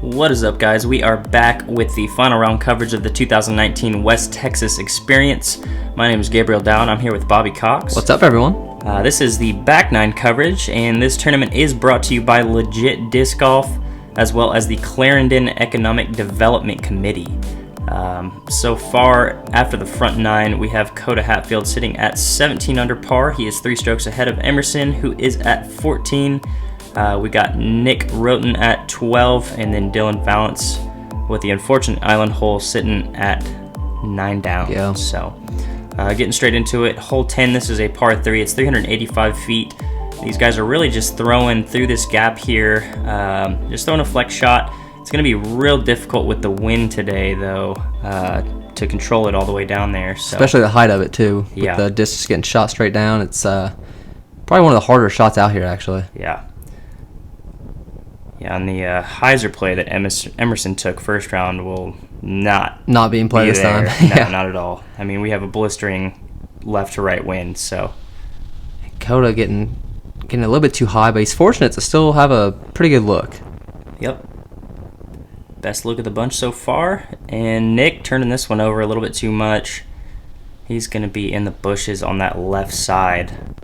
What is up, guys? We are back with the final round coverage of the 2019 West Texas Experience. My name is Gabriel Dowd. I'm here with Bobby Cox. What's up, everyone? This is the back nine coverage, and this tournament is brought to you by Legit Disc Golf, as well as the Clarendon Economic Development Committee. So far, after the front nine, we have Coda Hatfield sitting at 17 under par. He is 3 strokes ahead of Emerson, who is at 14. We got Nick Rowton at 12, and then Dillon Vallance with the unfortunate island hole sitting at 9 down. Yeah. So, getting straight into it, hole 10, this is a par 3. It's 385 feet. These guys are really just throwing through this gap here, just throwing a flex shot. It's going to be real difficult with the wind today, though, to control it all the way down there. So. Especially the height of it, too. Yeah. With the disc getting shot straight down. It's probably one of the harder shots out here, actually. Yeah. Yeah, and the hyzer play that Emerson took first round will not being played this there. time. No, Yeah. not at all. I mean, we have a blistering left to right wind, so. Coda getting a little bit too high, but he's fortunate to still have a pretty good look. Yep. Best look of the bunch so far. And Nick turning this one over a little bit too much. He's going to be in the bushes on that left side.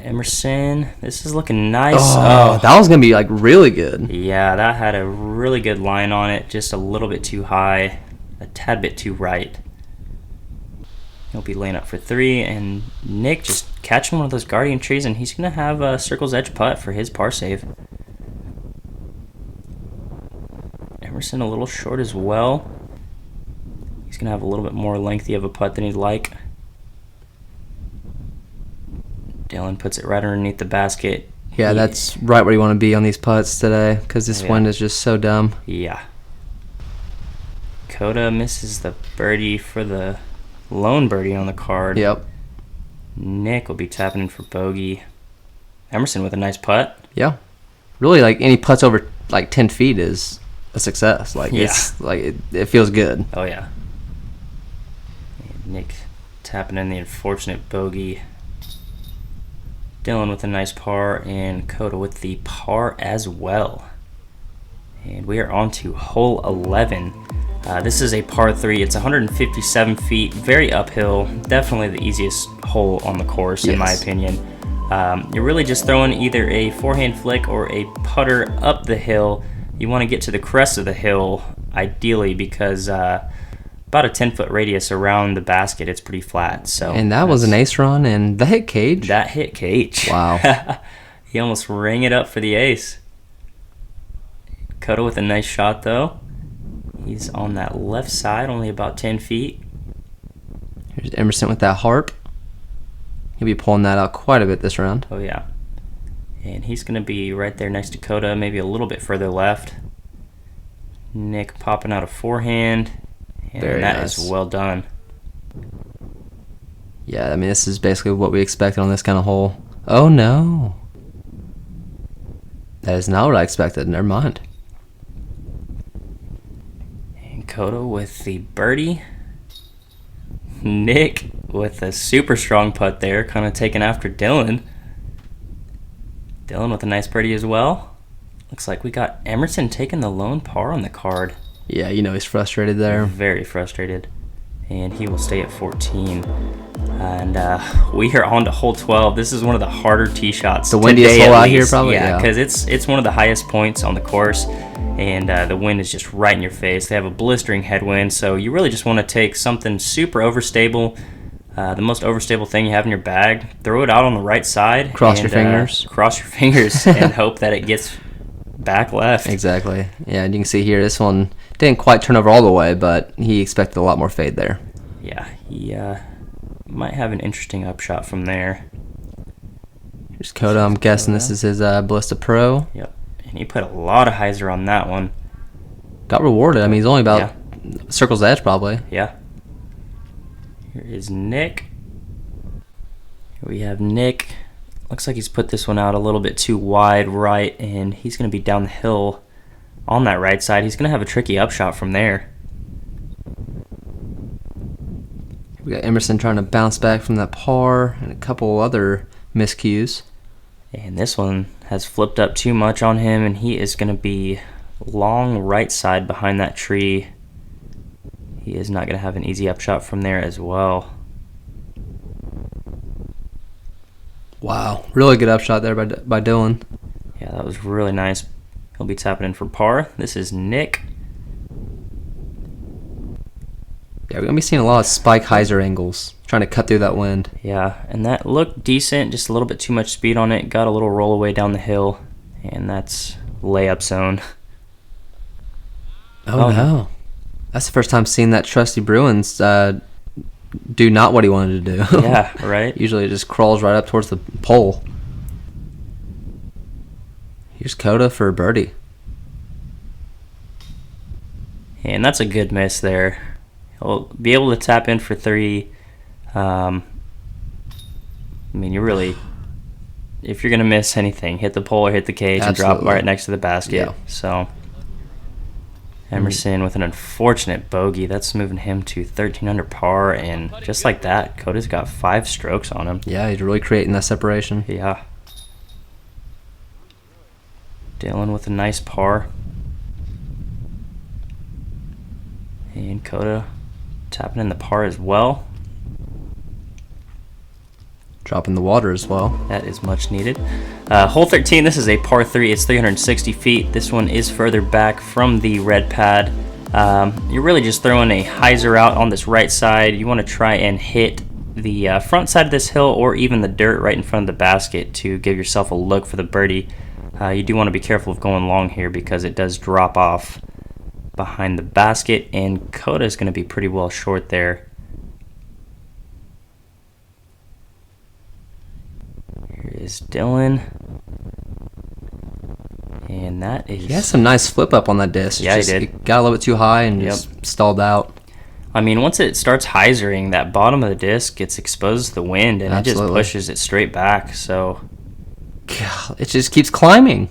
Emerson, this is looking nice. Oh, that was going to be like really good. Yeah, that had a really good line on it. Just a little bit too high, a tad bit too right. He'll be laying up for 3, and Nick just catching one of those guardian trees, and he's going to have a circle's edge putt for his par save. Emerson a little short as well. He's going to have a little bit more lengthy of a putt than he'd like. Dillon puts it right underneath the basket. Yeah, that's right where you want to be on these putts today because this wind is just so dumb. Yeah. Coda misses the birdie for the lone birdie on the card. Yep. Nick will be tapping in for bogey. Emerson with a nice putt. Yeah. Really, like any putts over like 10 feet is a success. Like it's like it feels good. Oh yeah. And Nick tapping in the unfortunate bogey. Dillon with a nice par, and Coda with the par as well. And we are on to hole 11. This is a par 3. It's 157 feet, very uphill. Definitely the easiest hole on the course, in my opinion. You're really just throwing either a forehand flick or a putter up the hill. You want to get to the crest of the hill, ideally, because about a 10-foot radius around the basket, it's pretty flat. So, and that was an ace run, and that hit cage. That hit cage. Wow. He almost rang it up for the ace. Coda with a nice shot, though. He's on that left side, only about 10 feet. Here's Emerson with that harp. He'll be pulling that out quite a bit this round. Oh, yeah. And he's going to be right there next to Coda, maybe a little bit further left. Nick popping out a forehand. And Very that nice. is well done. Yeah, I mean, this is basically what we expected on this kind of hole. Oh, no. That is not what I expected. Never mind. And Coda with the birdie. Nick with a super strong putt there, kind of taking after Dillon. Dillon with a nice birdie as well. Looks like we got Emerson taking the lone par on the card. Yeah, you know he's frustrated there. Very frustrated. And he will stay at 14. And we are on to hole 12. This is one of the harder tee shots. The windiest hole out here, probably. Yeah, because it's one of the highest points on the course, and the wind is just right in your face. They have a blistering headwind, so you really just want to take something super overstable, the most overstable thing you have in your bag, throw it out on the right side. Cross your fingers. Cross your fingers and hope that it gets back left. Exactly. Yeah, and you can see here, this one didn't quite turn over all the way, but he expected a lot more fade there. Yeah, he might have an interesting upshot from there. Here's Coda. I'm guessing this is his Ballista Pro. Yep, and he put a lot of hyzer on that one. Got rewarded. I mean, he's only about circle's edge, probably. Yeah. Here is Nick. Here we have Nick. Looks like he's put this one out a little bit too wide right, and he's going to be down the hill on that right side. He's going to have a tricky upshot from there. We got Emerson trying to bounce back from that par and a couple other miscues. And this one has flipped up too much on him, and he is going to be long right side behind that tree. He is not going to have an easy upshot from there as well. Wow, really good upshot there by Dillon. Yeah, that was really nice. He'll be tapping in for par. This is Nick. Yeah, we're going to be seeing a lot of spike hyzer angles, trying to cut through that wind. Yeah, and that looked decent, just a little bit too much speed on it. Got a little roll away down the hill, and that's layup zone. Oh no. That's the first time seeing that trusty Bruins do not what he wanted to do. Yeah, right? Usually it just crawls right up towards the pole. Here's Coda for a birdie. And that's a good miss there. He'll be able to tap in for 3. I mean, you really, if you're going to miss anything, hit the pole or hit the cage. Absolutely. And drop right next to the basket. Yeah. So Emerson with an unfortunate bogey. That's moving him to 13 under par, and just like that, Coda's got 5 strokes on him. Yeah, he's really creating that separation. Yeah. Dillon with a nice par. And Coda tapping in the par as well. Dropping the water as well. That is much needed. Hole 13, this is a par 3. It's 360 feet. This one is further back from the red pad. You're really just throwing a hyzer out on this right side. You want to try and hit the front side of this hill or even the dirt right in front of the basket to give yourself a look for the birdie. You do want to be careful of going long here because it does drop off behind the basket, and Coda is going to be pretty well short there. Here is Dillon. And that is... He has some nice flip up on that disc. Yeah, he did. He got a little bit too high and just stalled out. I mean, once it starts hyzering, that bottom of the disc gets exposed to the wind, and Absolutely. it just pushes it straight back. So, God, it just keeps climbing.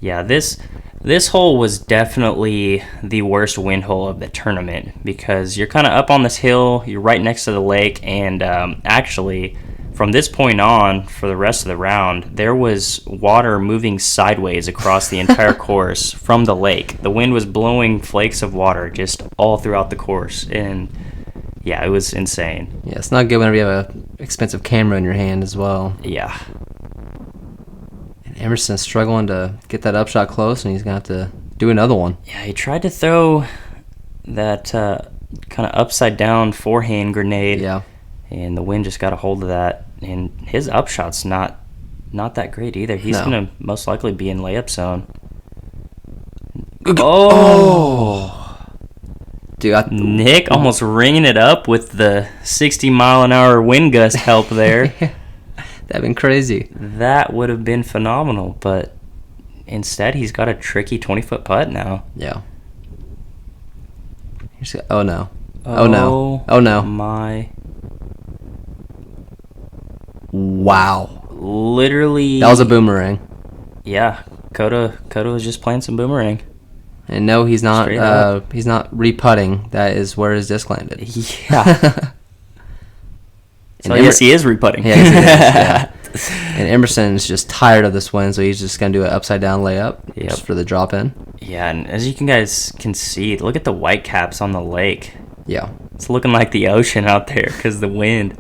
yeah, this hole was definitely the worst wind hole of the tournament because you're kind of up on this hill, you're right next to the lake, and actually, from this point on, for the rest of the round, there was water moving sideways across the entire course from the lake. The wind was blowing flakes of water just all throughout the course, and yeah, it was insane. Yeah, it's not good whenever you have an expensive camera in your hand as well. Yeah. And Emerson's struggling to get that upshot close, and he's going to have to do another one. Yeah, he tried to throw that kind of upside down forehand grenade. Yeah. And the wind just got a hold of that, and his upshot's not that great either. He's going to most likely be in layup zone. Oh! Dude, Nick almost ringing it up with the 60-mile-an-hour wind gust help there. That'd been crazy. That would have been phenomenal, but instead he's got a tricky 20-foot putt now. Yeah. Oh, no. Oh, no. Oh, no. My... Wow. Literally... That was a boomerang. Yeah, Coda was just playing some boomerang. And no, he's not re-putting. That is where his disc landed. Yeah. So yes, he is re-putting. Yeah, yeah. And Emerson's just tired of this wind, so he's just going to do an upside-down layup just for the drop-in. Yeah, and as you guys can see, look at the white caps on the lake. Yeah. It's looking like the ocean out there because the wind.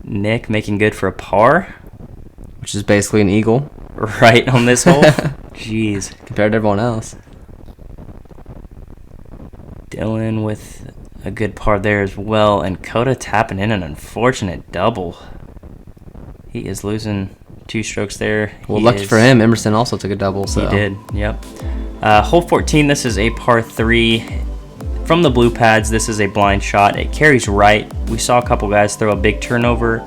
Nick making good for a par. Which is basically an eagle. Right on this hole. Jeez. Compared to everyone else. Dillon with a good par there as well, and Coda tapping in an unfortunate double. He is losing 2 strokes there. Well, lucky for him, Emerson also took a double. So. He did, yep. Hole 14, this is a par 3. From the blue pads, this is a blind shot. It carries right. We saw a couple guys throw a big turnover.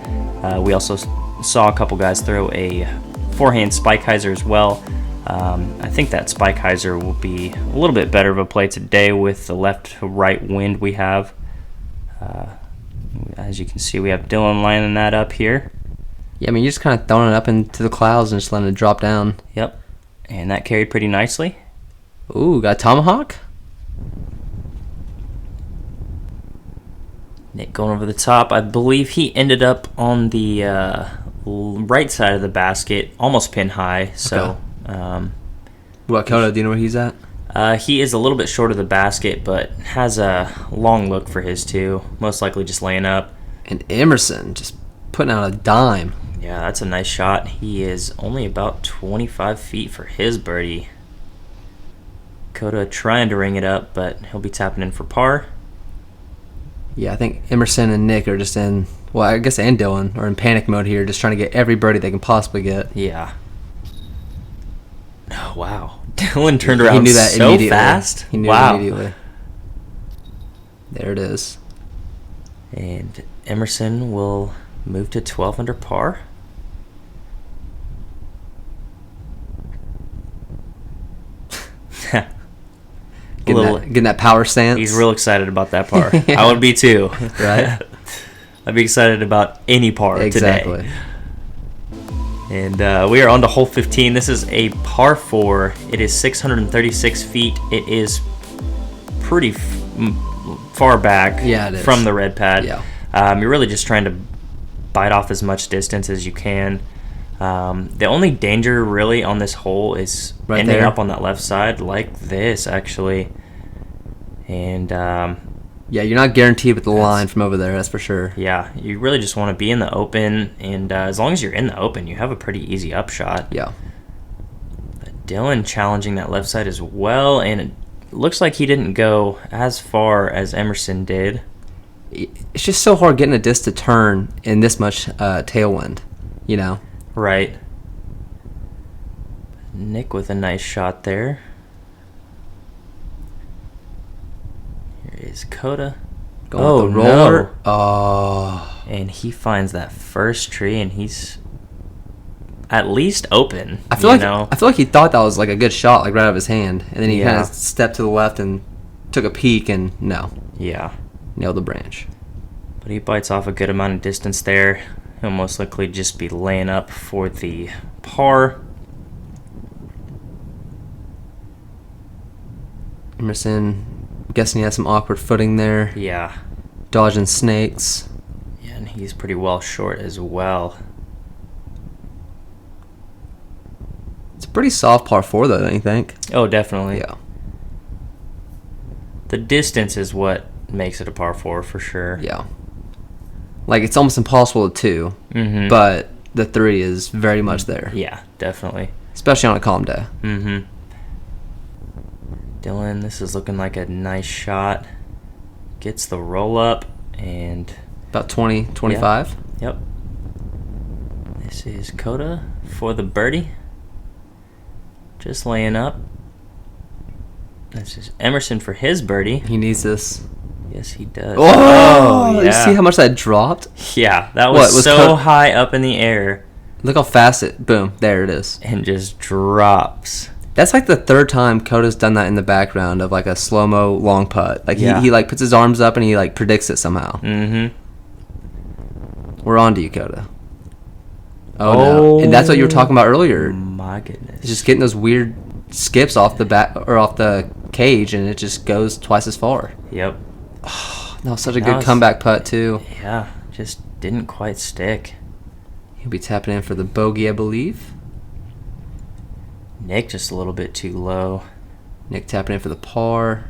We also saw a couple guys throw a forehand spike hyzer as well. I think that spike hyzer will be a little bit better of a play today with the left to right wind we have. As you can see, we have Dillon lining that up here. Yeah, I mean, you're just kind of throwing it up into the clouds and just letting it drop down. Yep, and that carried pretty nicely. Ooh, got a tomahawk? Nick going over the top. I believe he ended up on the right side of the basket, almost pin high. So, what Coda? Do you know where he's at? He is a little bit short of the basket, but has a long look for his too. Most likely just laying up. And Emerson just putting out a dime. Yeah, that's a nice shot. He is only about 25 feet for his birdie. Coda trying to ring it up, but he'll be tapping in for par. Yeah, I think Emerson and Nick are just in, well, I guess, and Dillon are in panic mode here, just trying to get every birdie they can possibly get. Yeah. Oh, wow. Dillon turned around knew that so immediately. fast. He knew wow. it immediately. There it is. And Emerson will move to 12 under par. Getting that power stance. He's real excited about that par. Yeah. I would be too. Right? I'd be excited about any par exactly. today. And we are on to hole 15. This is a par 4. It is 636 feet. It is pretty far back from the red pad. Yeah. You're really just trying to bite off as much distance as you can. The only danger really on this hole is ending up on that left side like this, actually. And yeah, you're not guaranteed with the line from over there, that's for sure. Yeah, you really just want to be in the open, and as long as you're in the open, you have a pretty easy upshot. Yeah. But Dillon challenging that left side as well, and it looks like he didn't go as far as Emerson did. It's just so hard getting a disc to turn in this much tailwind, you know? Right. Nick with a nice shot there. Here is Coda. Going with the roller. No. Oh. And he finds that first tree, and he's at least open. I feel like he thought that was like a good shot, like right out of his hand, and then he kind of stepped to the left and took a peek, and no. Yeah. Nailed the branch. But he bites off a good amount of distance there. He'll most likely just be laying up for the par. Emerson, guessing he has some awkward footing there. Yeah. Dodging snakes. Yeah, and he's pretty well short as well. It's a pretty soft par 4, though, don't you think? Oh, definitely. Yeah. The distance is what makes it a par 4 for sure. Yeah. Like, it's almost impossible to 2, but the 3 is very much there. Yeah, definitely. Especially on a calm day. Mm-hmm. Dillon, this is looking like a nice shot. Gets the roll up and... About 20, 25? Yep. This is Coda for the birdie. Just laying up. This is Emerson for his birdie. He needs this. Yes, he does. Oh, yeah. You see how much that dropped? Yeah, that was so high up in the air. Look how fast boom, there it is. And just drops. That's like the 3rd time Coda's done that in the background of like a slow-mo long putt. Like he like puts his arms up and he like predicts it somehow. Mm-hmm. We're on to you, Coda. Oh, no. And that's what you were talking about earlier. My goodness. It's just getting those weird skips off the back or off the cage, and it just goes twice as far. Yep. Oh, that was such a good comeback putt too. Yeah, just didn't quite stick. He'll be tapping in for the bogey, I believe. Nick just a little bit too low. Nick tapping in for the par.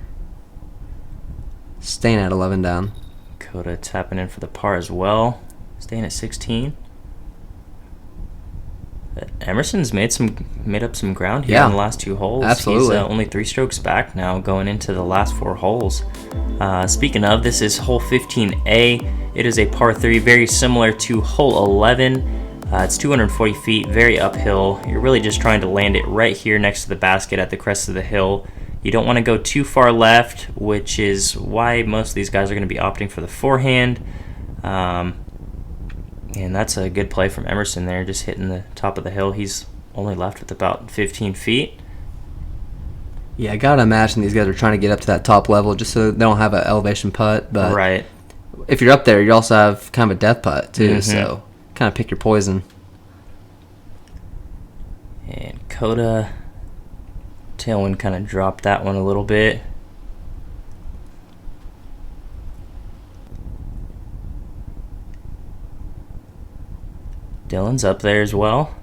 Staying at 11 down. Coda tapping in for the par as well. Staying at 16. Emerson's made up some ground here in the last 2 holes. Absolutely. He's only 3 strokes back now going into the last 4 holes. Speaking of, this is hole 15A. It is a par 3, very similar to hole 11. It's 240 feet, very uphill. You're really just trying to land it right here next to the basket at the crest of the hill. You don't want to go too far left, which is why most of these guys are going to be opting for the forehand. And that's a good play from Emerson there, just hitting the top of the hill. He's only left with about 15 feet. Yeah, I gotta imagine these guys are trying to get up to that top level just so they don't have an elevation putt. But right. If you're up there, you also have kind of a death putt too, so kind of pick your poison. And Coda, tailwind kind of dropped that one a little bit. Dillon's up there as well.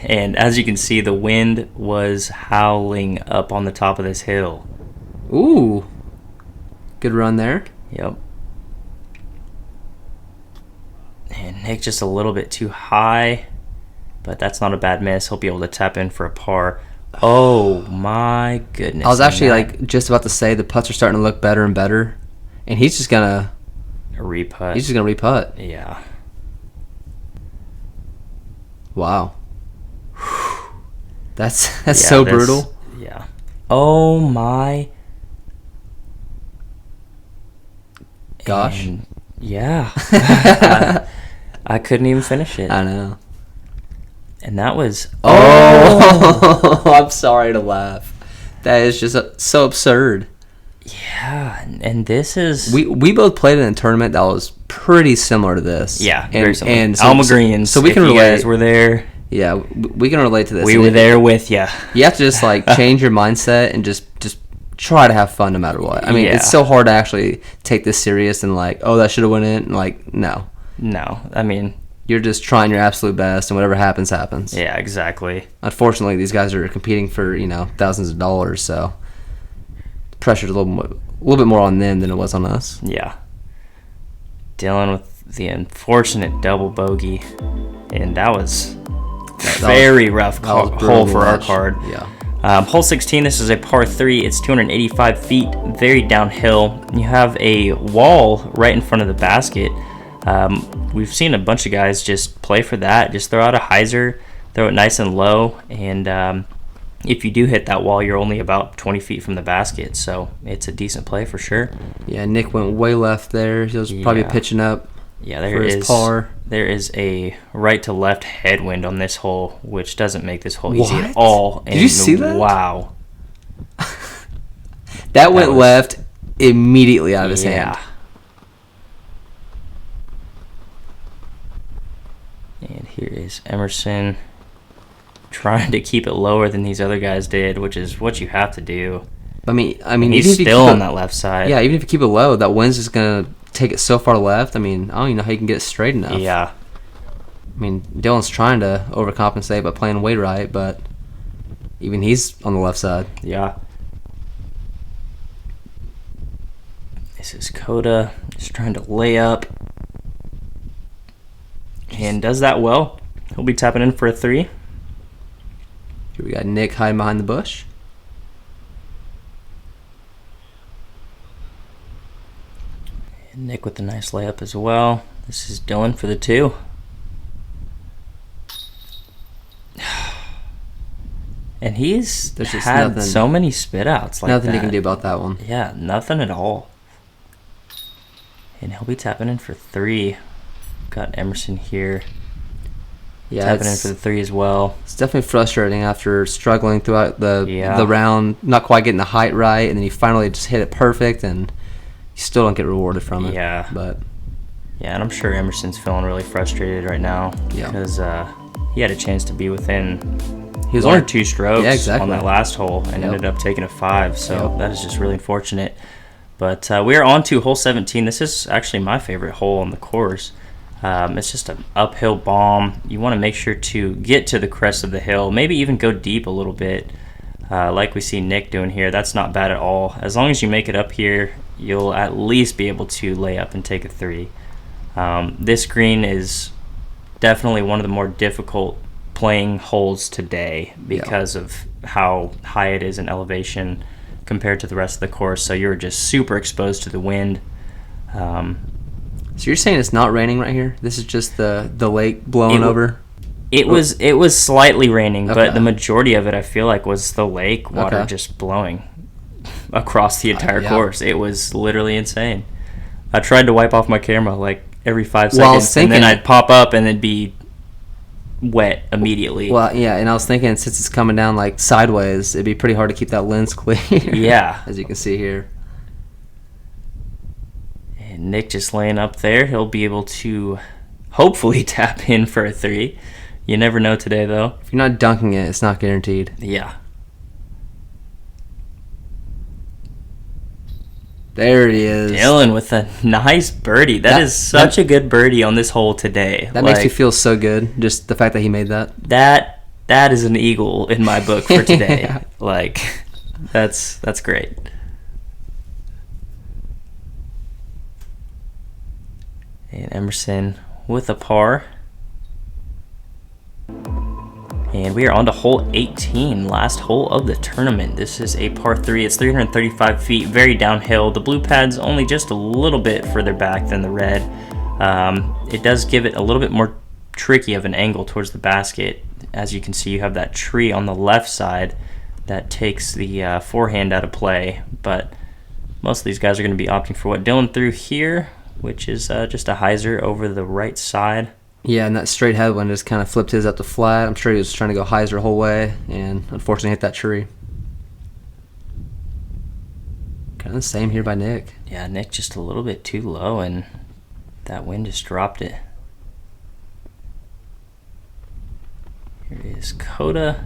And as you can see, the wind was howling up on the top of this hill. Ooh. Good run there. Yep. And Nick just a little bit too high, but that's not a bad miss. He'll be able to tap in for a par. Oh my goodness. I was actually just about to say the putts are starting to look better and better, and he's just gonna re-putt. He's just gonna re-putt. Yeah. Wow. That's so brutal. Yeah. Oh my gosh. And yeah. I couldn't even finish it. I know. And that was... Oh! I'm sorry to laugh. That is just so absurd. Yeah, and this is... We both played in a tournament that was pretty similar to this. Yeah, very similar. And Alma Greens, so we can relate. You guys were there. Yeah, we can relate to this. We were there with you. You have to just change your mindset and just try to have fun no matter what. I mean, it's so hard to actually take this serious and oh, that should have went in. No. No, I mean... You're just trying your absolute best, and whatever happens, happens. Yeah, exactly. Unfortunately, these guys are competing for, thousands of dollars, so the pressure's a little bit more on them than it was on us. Yeah. Dillon with the unfortunate double bogey, and that was very rough hole for our card. Yeah. Hole 16, this is a par 3. It's 285 feet, very downhill. You have a wall right in front of the basket. We've seen a bunch of guys just play for that. Just throw out a hyzer, throw it nice and low, and if you do hit that wall, you're only about 20 feet from the basket, so it's a decent play for sure. Yeah, Nick went way left there. He was probably pitching up. Yeah, his par. There is a right to left headwind on this hole, which doesn't make this hole easy at all. Did you see that? Wow. that went left immediately out of his hand. And here is Emerson trying to keep it lower than these other guys did, which is what you have to do. I mean, he's still on that left side. Yeah, even if you keep it low, that wind's just gonna take it so far left. I mean, I don't even know how you can get it straight enough. Yeah. I mean, Dillon's trying to overcompensate by playing way right, but even he's on the left side. Yeah. This is Coda just trying to lay up. And does that well. He'll be tapping in for a 3. Here we got Nick hiding behind the bush. And Nick with a nice layup as well. This is Dillon for the 2. And he's had so many spit outs like nothing that. you can do about that one. Yeah, nothing at all. And he'll be tapping in for 3. Got Emerson here. Yeah, tapping in for the 3 as well. It's definitely frustrating after struggling throughout the round, not quite getting the height right, and then you finally just hit it perfect, and you still don't get rewarded from it. Yeah. But yeah, and I'm sure Emerson's feeling really frustrated right now because he had a chance to be within 1 or 2 strokes on that last hole and ended up taking a 5. So that is just really unfortunate. But we are on to hole 17. This is actually my favorite hole on the course. It's just an uphill bomb. You want to make sure to get to the crest of the hill, maybe even go deep a little bit, like we see Nick doing here. That's not bad at all. As long as you make it up here, you'll at least be able to lay up and take a 3. This green is definitely one of the more difficult playing holes today because of how high it is in elevation compared to the rest of the course. So you're just super exposed to the wind. So you're saying it's not raining right here? This is just the lake blowing over? It was slightly raining, but the majority of it I feel like was the lake water just blowing across the entire course. It was literally insane. I tried to wipe off my camera every 5 seconds, and then I'd pop up and it'd be wet immediately. Well, yeah, and I was thinking since it's coming down sideways, it'd be pretty hard to keep that lens clear. Yeah. As you can see here. And Nick just laying up there. He'll be able to hopefully tap in for a 3. You never know today, though. If you're not dunking it, it's not guaranteed. Yeah. There he is. Dillon with a nice birdie. That is such a good birdie on this hole today. That makes me feel so good. Just the fact that he made that. That is an eagle in my book for today. Yeah. Like, that's great. And Emerson with a par. And we are on to hole 18, last hole of the tournament. This is a par 3. It's 335 feet, very downhill. The blue pad's only just a little bit further back than the red. It does give it a little bit more tricky of an angle towards the basket. As you can see, you have that tree on the left side that takes the forehand out of play. But most of these guys are going to be opting for what Dillon threw here, which is just a hyzer over the right side. Yeah, and that straight headwind just kind of flipped his up to flat. I'm sure he was trying to go hyzer the whole way, and unfortunately hit that tree. Kind of the same here by Nick. Yeah, Nick just a little bit too low, and that wind just dropped it. Here is Coda.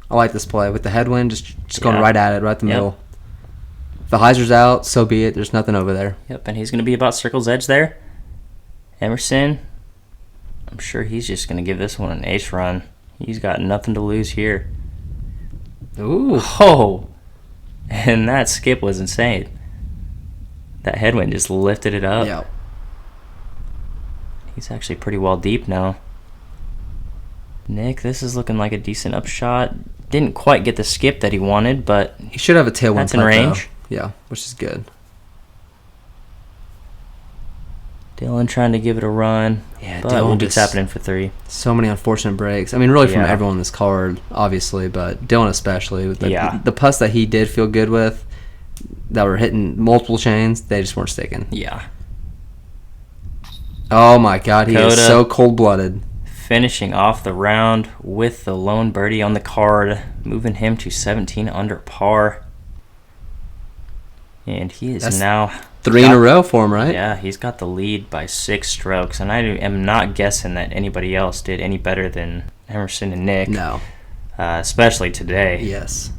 I like this play with the headwind, just going right at it, right the middle. If the hyzer's out, so be it. There's nothing over there. Yep, and he's going to be about circle's edge there. Emerson, I'm sure he's just going to give this one an ace run. He's got nothing to lose here. Ooh. Oh, and that skip was insane. That headwind just lifted it up. Yeah. He's actually pretty well deep now. Nick, this is looking like a decent upshot. Didn't quite get the skip that he wanted, but he should have a tailwind. That's in range. Though. Yeah, which is good. Dillon trying to give it a run. Yeah, but Dillon we'll be tapping in for 3. So many unfortunate breaks. I mean, really from everyone in this card, obviously, but Dillon especially. With the putts that he did feel good with, that were hitting multiple chains, they just weren't sticking. Yeah. Oh my God, he Coda is so cold-blooded. Finishing off the round with the lone birdie on the card, moving him to 17 under par. And he is now 3 in a row for him, right? Yeah, he's got the lead by 6 strokes, and I am not guessing that anybody else did any better than Emerson and Nick. No. Especially today. Yes.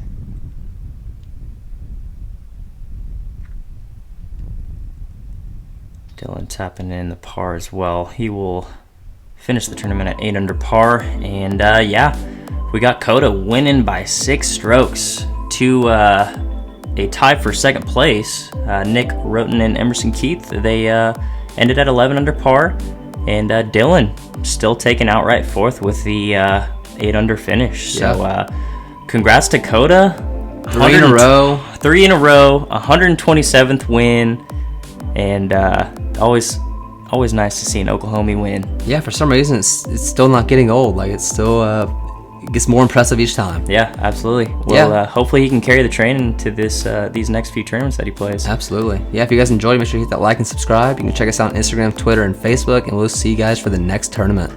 Dillon tapping in the par as well. He will finish the tournament at 8 under par, and we got Coda winning by 6 strokes to a tie for second place. Nick, Rowton, and Emerson Keith, they ended at 11 under par, and Dillon still taking outright fourth with the 8 under finish. So congrats to Coda. 3 in a row. 3 in a row, 127th win, and always nice to see an Oklahoma win. Yeah, for some reason it's still not getting old. Like, it's still it gets more impressive each time. Yeah, absolutely. Well, hopefully he can carry the train into these next few tournaments that he plays. Absolutely. Yeah, if you guys enjoyed, make sure you hit that like and subscribe. You can check us out on Instagram, Twitter, and Facebook, and we'll see you guys for the next tournament.